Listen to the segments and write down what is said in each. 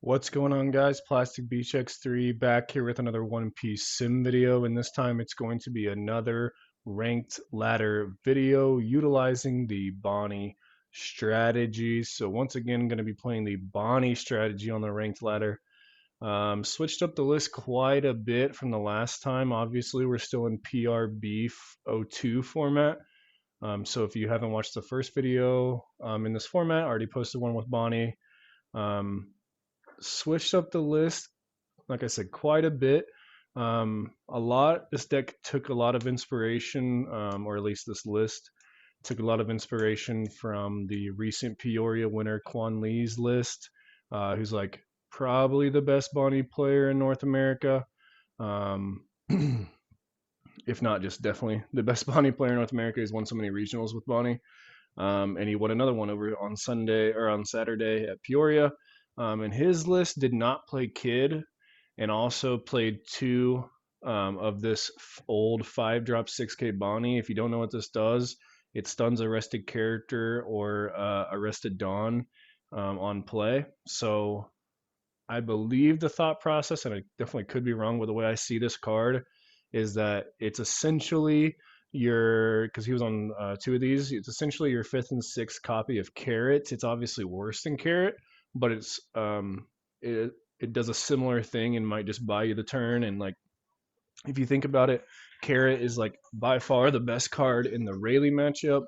What's going on, guys? Plastic Beach X3 back here with another One Piece sim video, and this time it's going to be another ranked ladder video utilizing the Bonney strategy. So once again, going to be playing the Bonney strategy on the ranked ladder. Switched up the list quite a bit from the last time. Obviously, we're still in PRB02 format. So if you haven't watched the first video in this format, I already posted one with Bonney. Um, Switched up the list, like I said, quite a bit. This deck took a lot of inspiration, or at least this list took a lot of inspiration from the recent Peoria winner Quan Lee's list, who's like probably the best Bonney player in North America. Um, if not just definitely the best Bonney player in North America. He's won so many regionals with Bonney. And he won another one over on Sunday or on Saturday at Peoria. And his list did not play Kid, and also played two of this old 5-drop 6K Bonney. If you don't know what this does, it stuns arrested character or arrested Dawn on play. So I believe the thought process, and I definitely could be wrong with the way I see this card, is that it's essentially because he was on two of these, it's essentially your fifth and sixth copy of Carrot. It's obviously worse than Carrot, but it does a similar thing and might just buy you the turn. And like, if you think about it, Carrot is like by far the best card in the Rayleigh matchup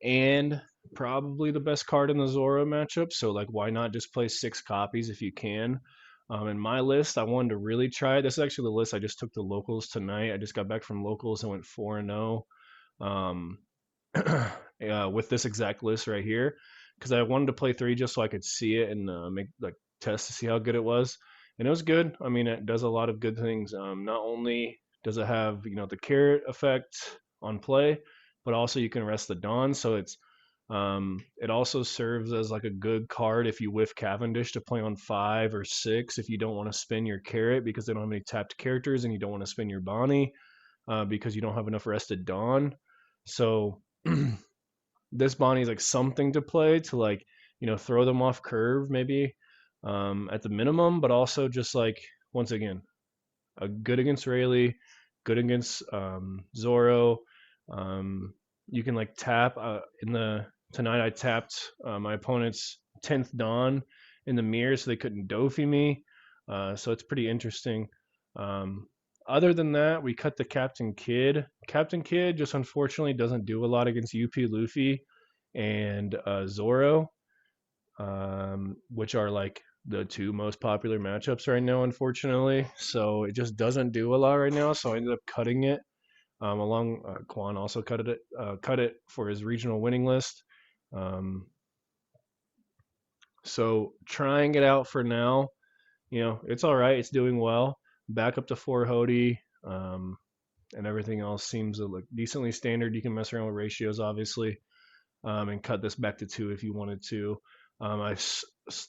and probably the best card in the Zoro matchup. So like, why not just play 6 copies if you can? In my list, I wanted to really try it. This is actually the list I just took to locals tonight. I just got back from locals and went 4-0 um, with this exact list right here because I wanted to play 3 just so I could see it and make like test to see how good it was. And it was good. I mean, it does a lot of good things. Not only does it have the carrot effect on play, but also you can rest the Dawn. So it also serves as like a good card if you whiff Cavendish to play on 5 or 6 if you don't want to spin your carrot because they don't have any tapped characters and you don't want to spin your Bonney because you don't have enough rested Dawn. So this Bonney is like something to play to like throw them off curve maybe at the minimum, but also just like once again a good against Rayleigh, good against Zoro. You can like tap tonight. I tapped my opponent's 10th Dawn in the mirror so they couldn't Dofi me. So it's pretty interesting. Other than that, we cut the Captain Kid. Captain Kid just unfortunately doesn't do a lot against UP Luffy and Zoro, which are like the 2 most popular matchups right now, unfortunately. So it just doesn't do a lot right now. So I ended up cutting it. Quan also cut it for his regional winning list. So trying it out for now. It's all right. It's doing well. Back up to 4 Hody, and everything else seems to look decently standard. You can mess around with ratios, obviously, and cut this back to 2 if you wanted to. I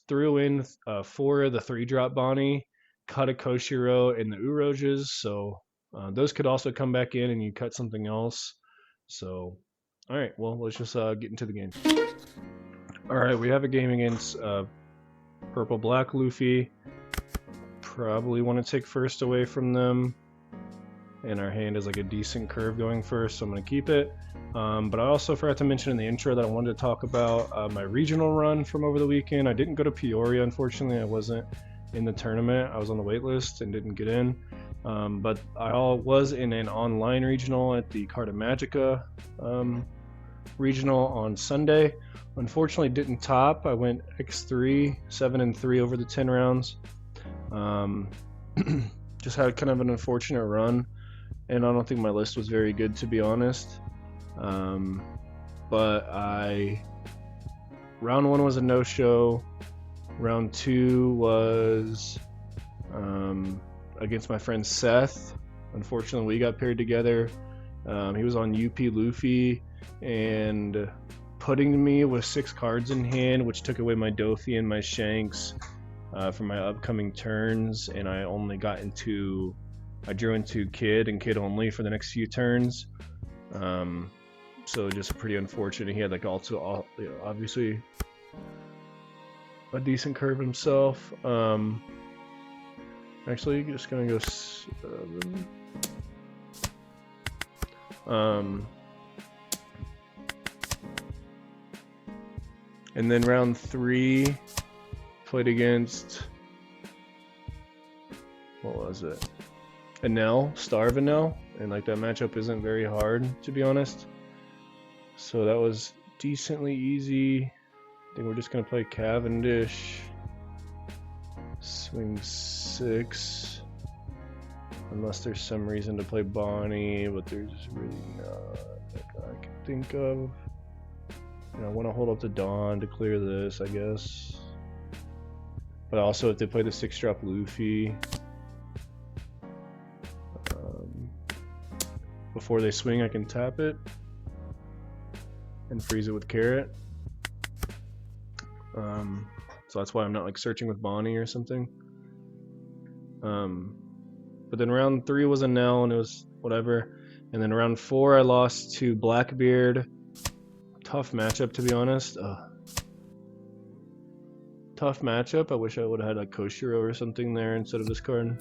threw in 4 of the 3-drop Bonney, cut a Koshiro and the Uroges, so those could also come back in and you cut something else. So, all right, well, let's just get into the game. All right, we have a game against Purple Black Luffy. Probably want to take first away from them. And our hand is like a decent curve going first, so I'm going to keep it. But I also forgot to mention in the intro that I wanted to talk about my regional run from over the weekend. I didn't go to Peoria, unfortunately. I wasn't in the tournament. I was on the wait list and didn't get in. But I was in an online regional at the Carta Magica regional on Sunday. Unfortunately, didn't top. I went X3, 7-3 over the 10 rounds. Just had kind of an unfortunate run, and I don't think my list was very good, to be honest. But round 1 was a no-show. Round 2 was against my friend Seth. Unfortunately, we got paired together. He was on UP Luffy and putting me with 6 cards in hand, which took away my Dofi and my Shanks for my upcoming turns, and I drew into Kid and Kid only for the next few turns. So just pretty unfortunate. He had like obviously a decent curve himself. Actually, just gonna go 7. And then round 3, played against, what was it? Anel, Star Vanel, and like that matchup isn't very hard, to be honest. So that was decently easy. I think we're just gonna play Cavendish. Swing 6. Unless there's some reason to play Bonney, but there's really not that I can think of. You know, I want to hold up the Dawn to clear this, I guess. But also, if they play the 6-drop Luffy before they swing, I can tap it and freeze it with Carrot. So that's why I'm not like searching with Bonney or something. But then round 3 was a Nell and it was whatever. And then round 4 I lost to Blackbeard. Tough matchup, to be honest. Tough matchup. I wish I would have had like Koshiro or something there instead of this card.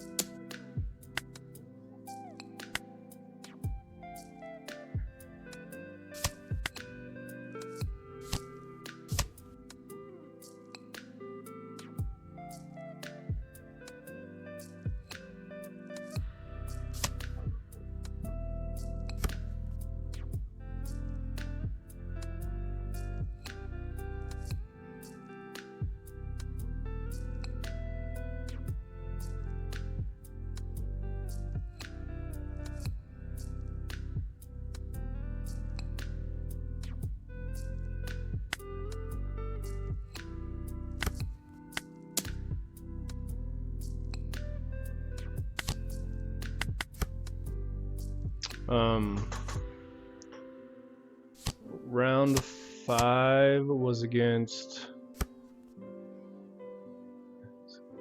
Round 5 was against.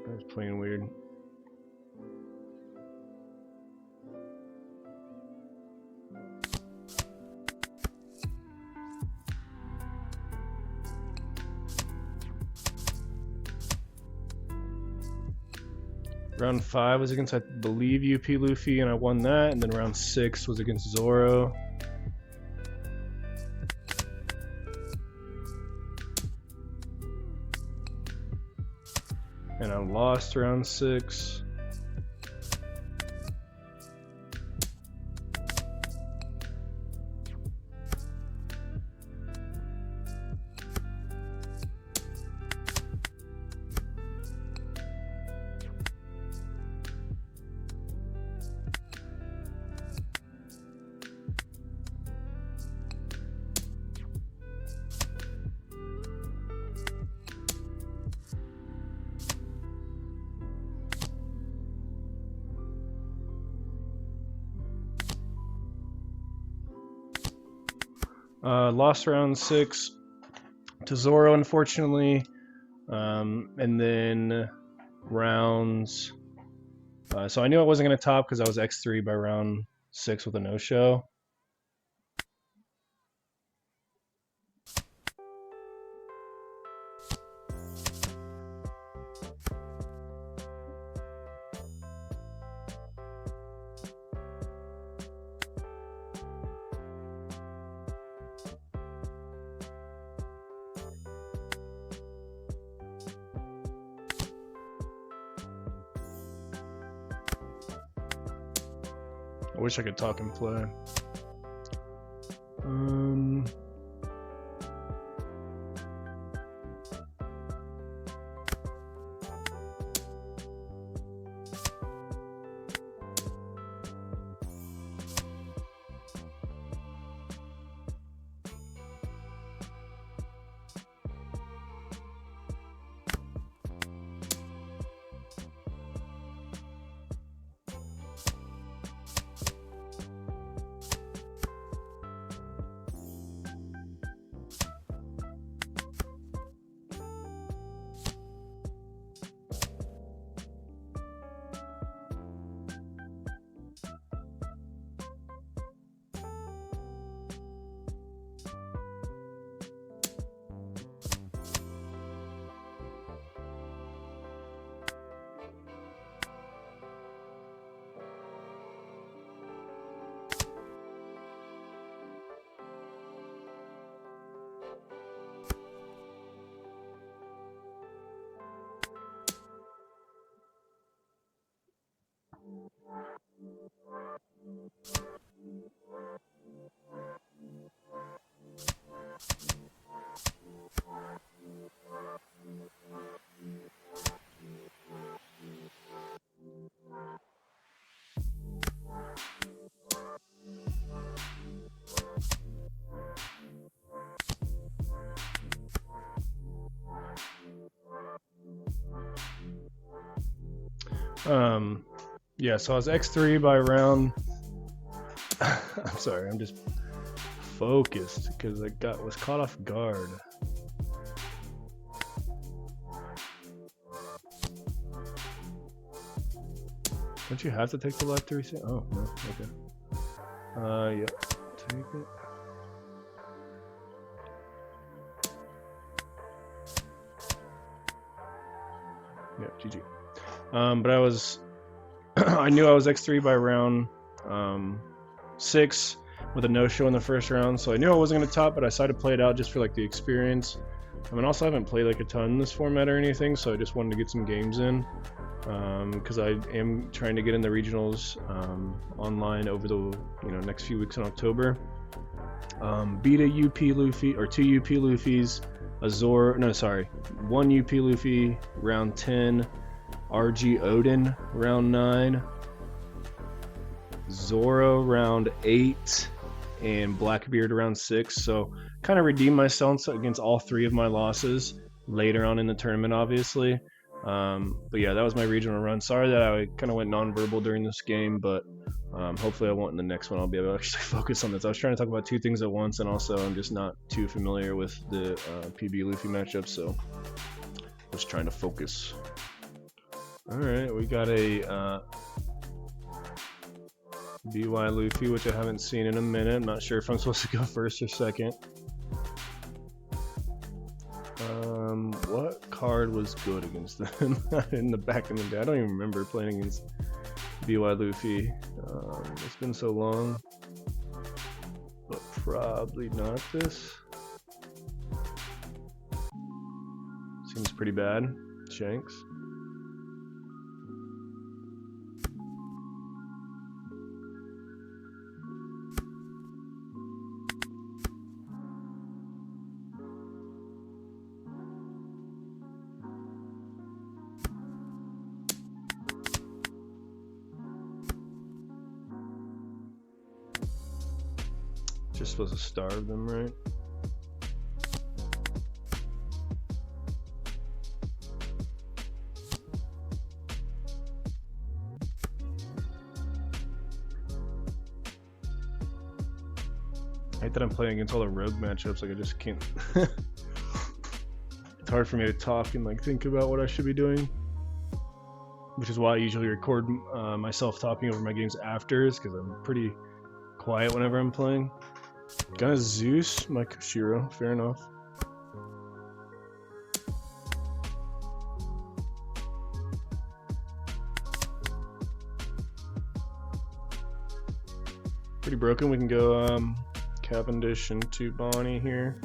I was playing weird. Round 5 was against, I believe, UP Luffy, and I won that. And then round 6 was against Zoro. And I lost round 6. Lost round 6 to Zoro, unfortunately. And then rounds. So I knew I wasn't going to top because I was X3 by round 6 with a no-show. I wish I could talk and play. Yeah, so I was X3 by round. I'm sorry, I'm just focused because I was caught off guard. Don't you have to take the left to reset? Oh, no, okay. Yep, take it. Yeah, GG. But I was, I knew I was X3 by round 6 with a no-show in the first round, so I knew I wasn't going to top, but I decided to play it out just for like the experience. I mean, also I haven't played like a ton in this format or anything, so I just wanted to get some games in. Because I am trying to get in the regionals online over the next few weeks in October. Beat a UP Luffy or 2 UP Luffys, one UP Luffy round 10, RG Odin round 9, Zoro round 8, and Blackbeard round 6. So kind of redeemed myself against all 3 of my losses later on in the tournament, obviously. But yeah, that was my regional run. Sorry that I kind of went non-verbal during this game, but hopefully I won't in the next one. I'll be able to actually focus on this. I was trying to talk about 2 things at once, and also I'm just not too familiar with the PB Luffy matchup, so just trying to focus. Alright, we got a BY Luffy, which I haven't seen in a minute. I'm not sure if I'm supposed to go first or second. What card was good against them in the back in the day? I don't even remember playing against BY Luffy. It's been so long, but probably not this. Seems pretty bad. Shanks. Just supposed to starve them, right? I hate that I'm playing against all the rogue matchups, like I just can't. It's hard for me to talk and like think about what I should be doing, which is why I usually record myself talking over my games after, is because I'm pretty quiet whenever I'm playing. Gonna Zeus, my Koshiro, fair enough. Pretty broken. We can go Cavendish into Bonney here.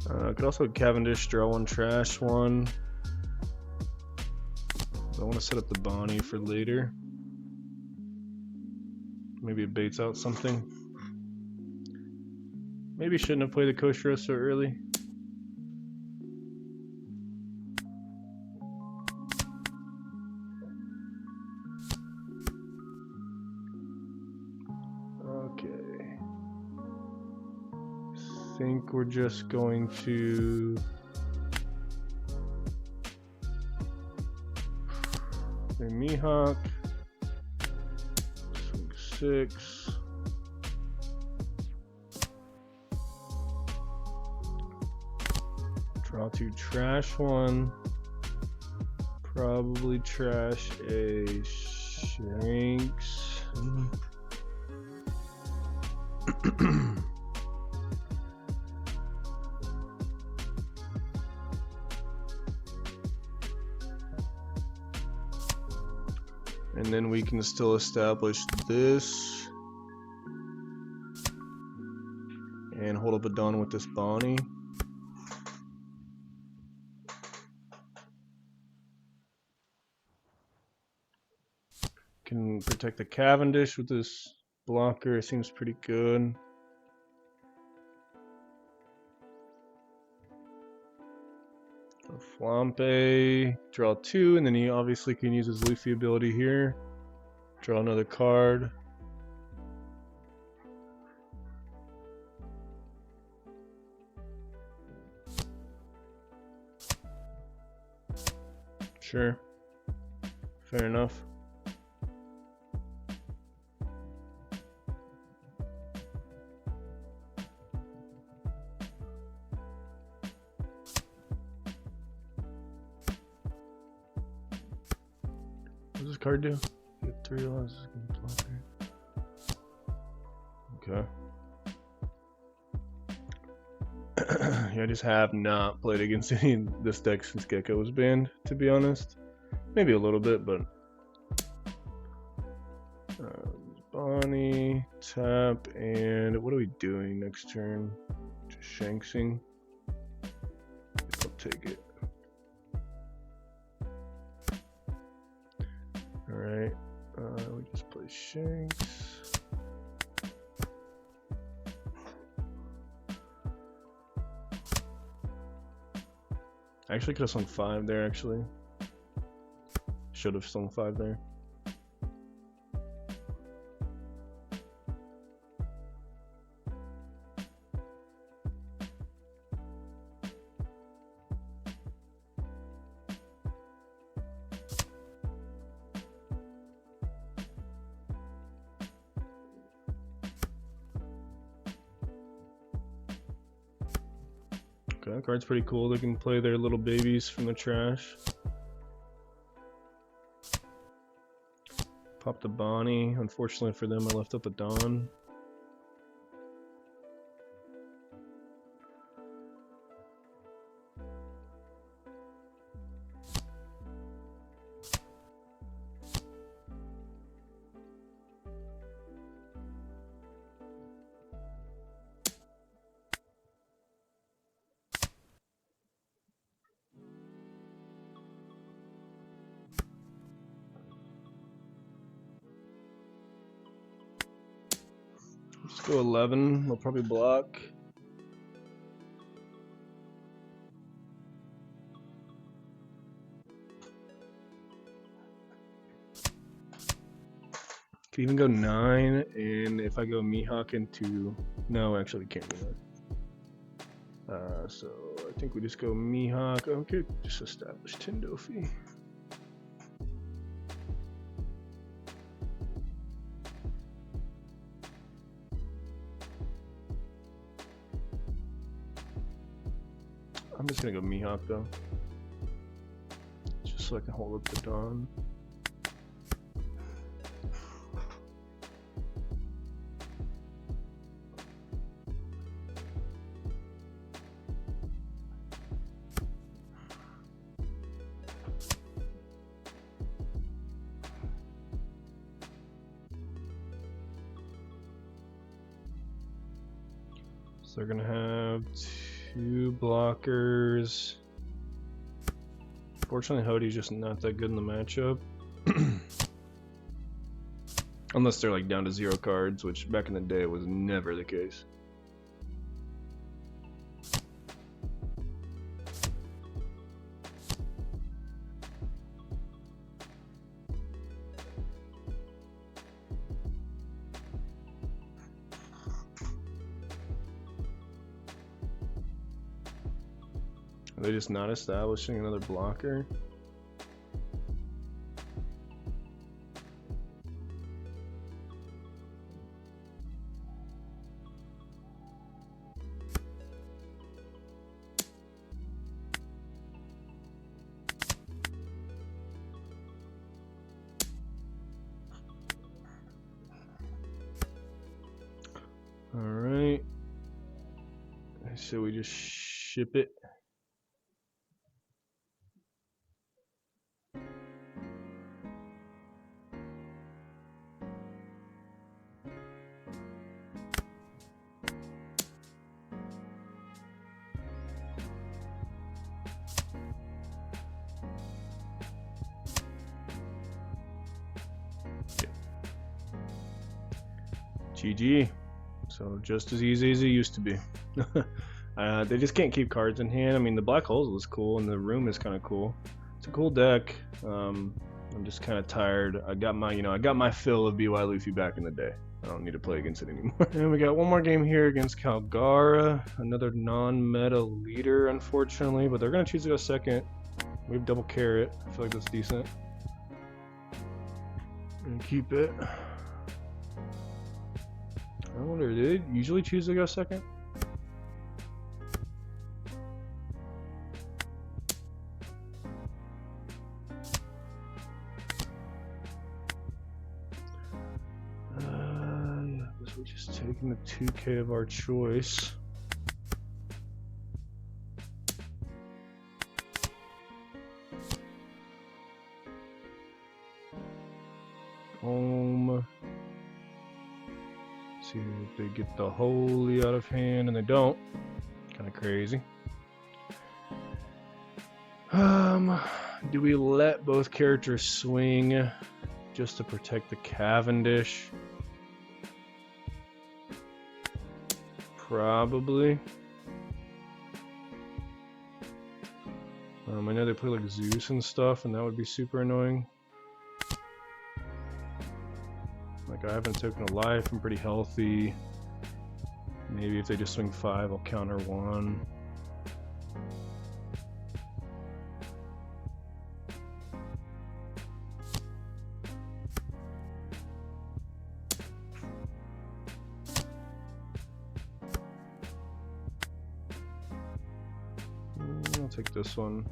Could also Cavendish, draw 1, trash 1. I want to set up the Bonney for later. Maybe it baits out something. Maybe shouldn't have played the Koshiro so early. Okay. I think we're just going to play Mihawk. Swing 6. Draw 2, trash 1. Probably trash a Shanks. And then we can still establish this and hold up a Dawn with this Bonney. Can protect the Cavendish with this blocker. It seems pretty good. Flampe, draw 2, and then he obviously can use his Luffy ability here. Draw another card. Sure. Fair enough. What does this card do? Get 3 lives. Okay. Yeah, I just have not played against any this deck since Gecko was banned, to be honest. Maybe a little bit, but Bonney, tap, and what are we doing next turn? Just shanksing. I'll take it. Alright, we just play shanks. I actually could have swung 5 there, actually. Should have swung 5 there. Okay, that card's pretty cool. They can play their little babies from the trash. Pop the Bonney. Unfortunately for them, I left up a Dawn. Let's go 11. They'll probably block. Could even go 9, and if I go Mihawk into... No, actually we can't do that. So I think we just go Mihawk. Okay, just establish Tindofi. I'm just gonna go Mihawk though, just so I can hold up the Dawn. So they're gonna have 2 blockers. Fortunately, Hodie's just not that good in the matchup. Unless they're like down to 0 cards, which back in the day was never the case. Are they just not establishing another blocker? All right. So we just ship it. GG. So just as easy as it used to be. They just can't keep cards in hand. I mean, the black holes was cool, and the room is kind of cool. It's a cool deck. I'm just kind of tired. I got my fill of BY Luffy back in the day. I don't need to play against it anymore. And we got one more game here against Calgara, another non-meta leader, unfortunately, but they're gonna choose to go second. We have double carrot. I feel like that's decent. And keep it. I wonder, did it usually choose to go second? Yeah, I guess we're just taking the 2K of our choice. Home. See if they get the holy out of hand, and they don't. Kind of crazy. Do we let both characters swing just to protect the Cavendish? Probably. I know they play like Zeus and stuff, and that would be super annoying. Like, I haven't taken a life, I'm pretty healthy. Maybe if they just swing 5, I'll counter 1. I'll take this one.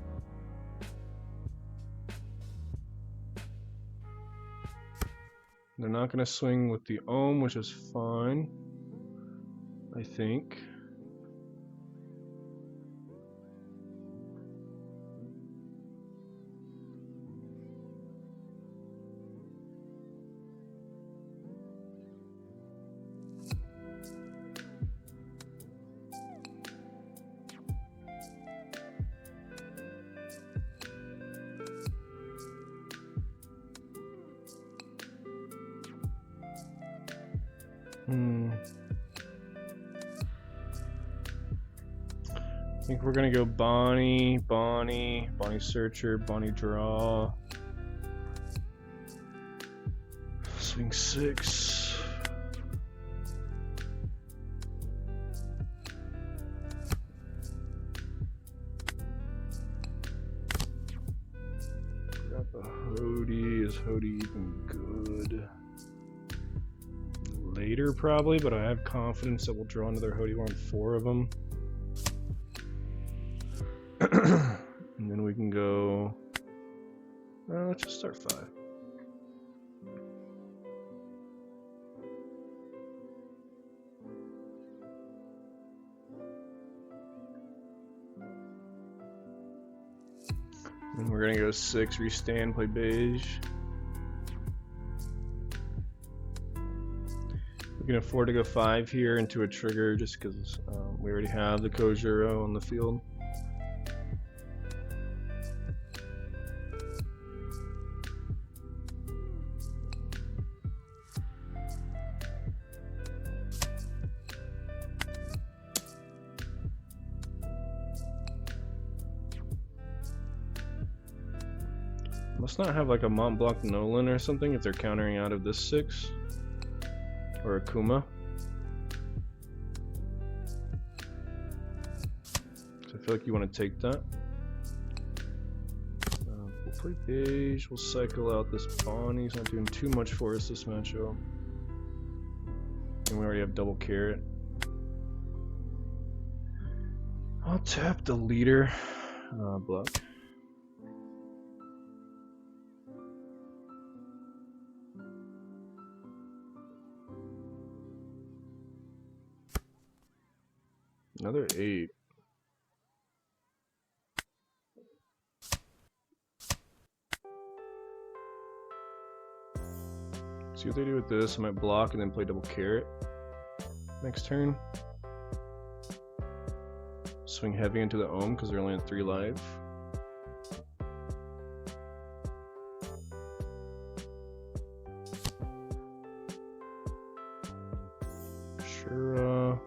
They're not going to swing with the Ohm, which is fine, I think. I think we're gonna go Bonney, Searcher, Bonney Draw. Swing 6. Got the Hody. Is Hody even good? Later probably, but I have confidence that we'll draw another Hody. We're on 4 of them. And then we can go, let's just start 5. And we're gonna go 6, restand, play beige. We can afford to go 5 here into a trigger just because we already have the Kojiro on the field. Must not have like a Mont Blanc Nolan or something if they're countering out of this 6. Or a Kuma. So I feel like you want to take that. We'll play beige, we'll cycle out this Bonney. He's not doing too much for us this matchup. And we already have double carrot. I'll tap the leader. Block. Another 8. See what they do with this. I might block and then play double carrot next turn. Swing heavy into the Ohm because they're only at 3 life. Sure.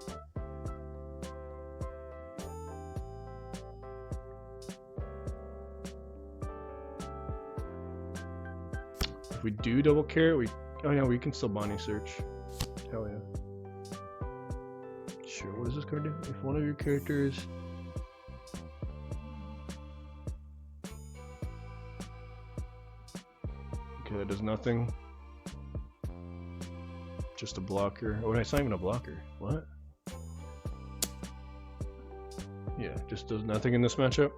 If we do double carrot, oh yeah, we can still Bonney search. Hell yeah. Sure, what is this gonna do? If one of your characters Okay, that does nothing. Just a blocker. Oh, it's not even a blocker. What? Yeah, just does nothing in this matchup.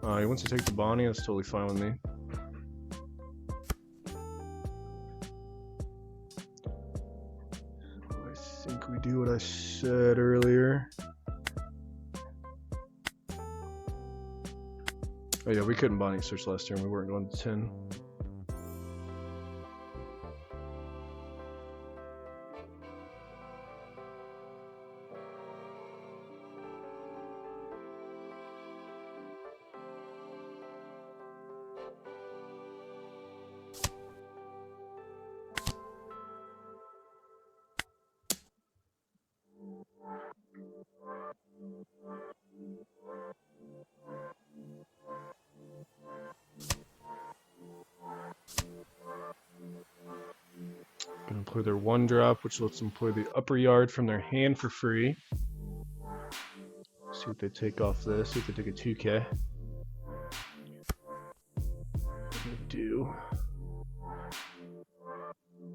He wants to take the Bonney. That's totally fine with me. I think we do what I said earlier. Oh yeah, we couldn't Bonney search last turn. We weren't going to 10. Gonna play their 1-drop, which lets them play the upper yard from their hand for free. See what they take off this. See if they take a 2K. They do.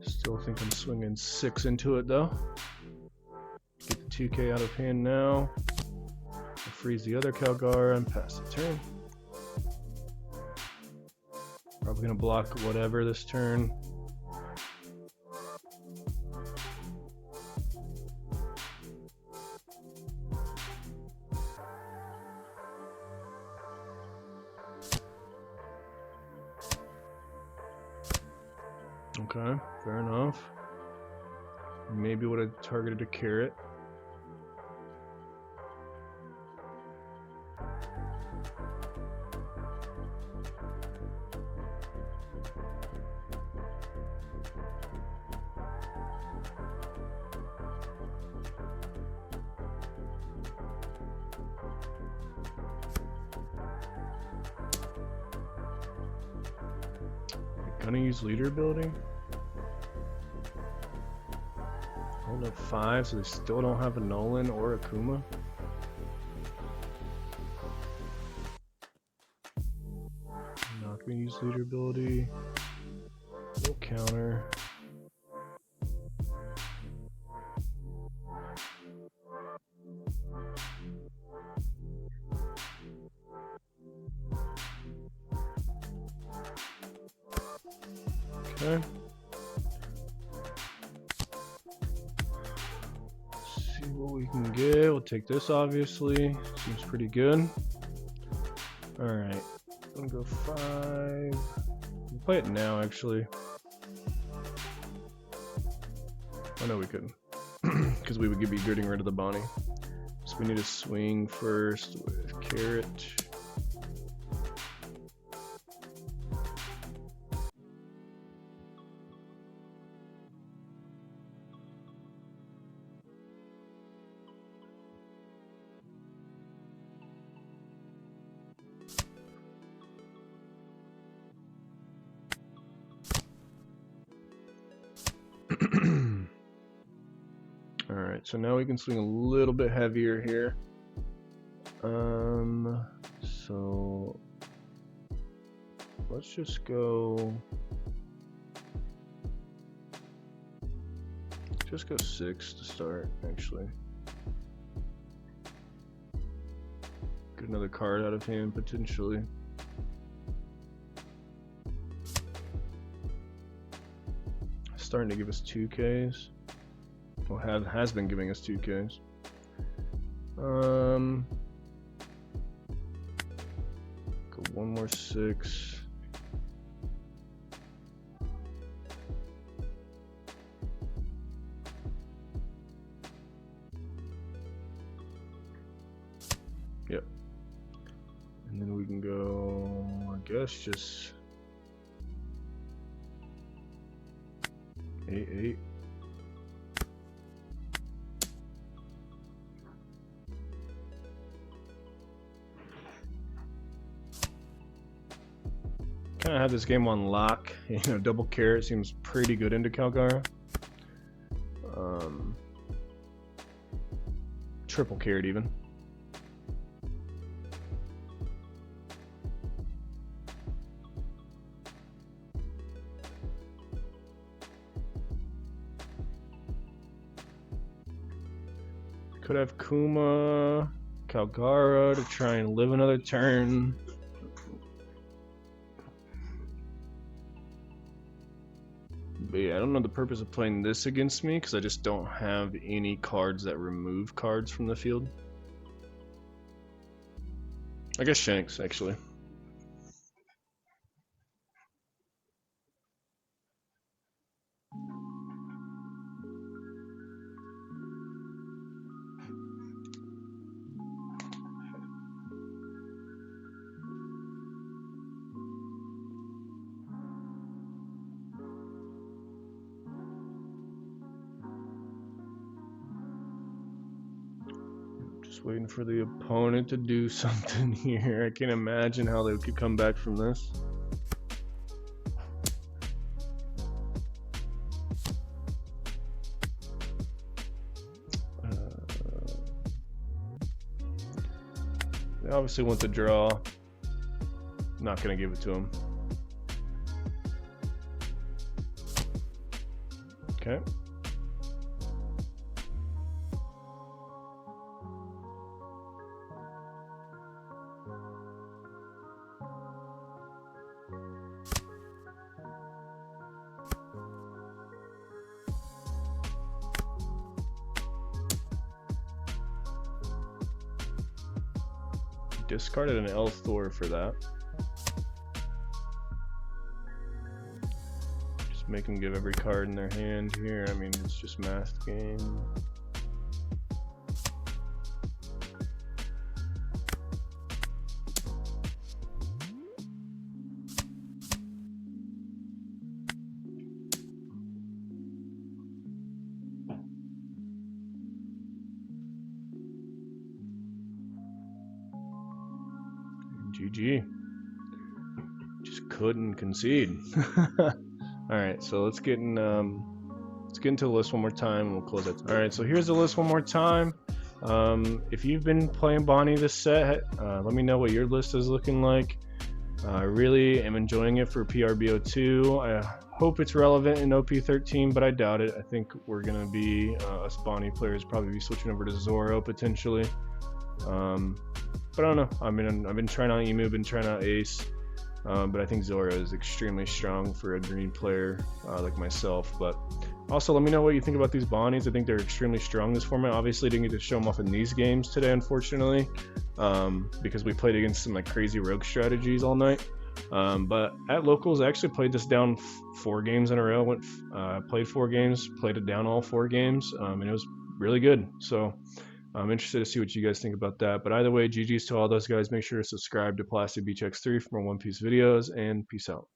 Still think I'm swinging 6 into it though. Get the 2K out of hand now. I'll freeze the other Calgar and pass the turn. Probably gonna block whatever this turn. Okay, fair enough. Maybe would have targeted a carrot. Gonna use leader building. Hold up 5, so they still don't have a Nolan or a Kuma. Not gonna use leader ability. No counter. Okay. See what we can get. We'll take this, obviously. Seems pretty good. Alright. I'm gonna go 5. We'll play it now, actually. Oh no, we couldn't. Because we would be getting rid of the Bonney. So we need to swing first with carrot. Alright, so now we can swing a little bit heavier here. So let's just go 6 to start, actually. Get another card out of hand, potentially. Starting to give us 2Ks. Well, has been giving us 2Ks. Go 1 more 6. Yep. And then we can go, I guess, just 8. Kind of have this game on lock. You know, double carrot seems pretty good into Calgar. Triple carrot even. Could have Kuma, Calgara to try and live another turn. But yeah, I don't know the purpose of playing this against me because I just don't have any cards that remove cards from the field. I guess Shanks, actually. Just waiting for the opponent to do something here. I can't imagine how they could come back from this. They obviously want the draw. Not gonna give it to him. Okay. Discarded an Elthor for that. Just make them give every card in their hand here. I mean, it's just math game. GG. Just couldn't concede. Alright, so let's get into the list one more time and we'll close it. Alright, so here's the list one more time. If you've been playing Bonney this set, let me know what your list is looking like. I really am enjoying it for PRB02. I hope it's relevant in OP13, but I doubt it. I think we're gonna be us Bonney players probably be switching over to Zoro potentially. But I don't know. I mean, I've been trying out Emu, been trying out Ace, but I think Zora is extremely strong for a green player like myself. But also, let me know what you think about these Bonnies. I think they're extremely strong this format. Obviously, didn't get to show them off in these games today, unfortunately, because we played against some like crazy rogue strategies all night. But at locals, I actually played this down 4 games in a row. Played 4 games, played it down all 4 games, and it was really good. So I'm interested to see what you guys think about that. But either way, GG's to all those guys. Make sure to subscribe to Plastic Beach X3 for more One Piece videos, and peace out.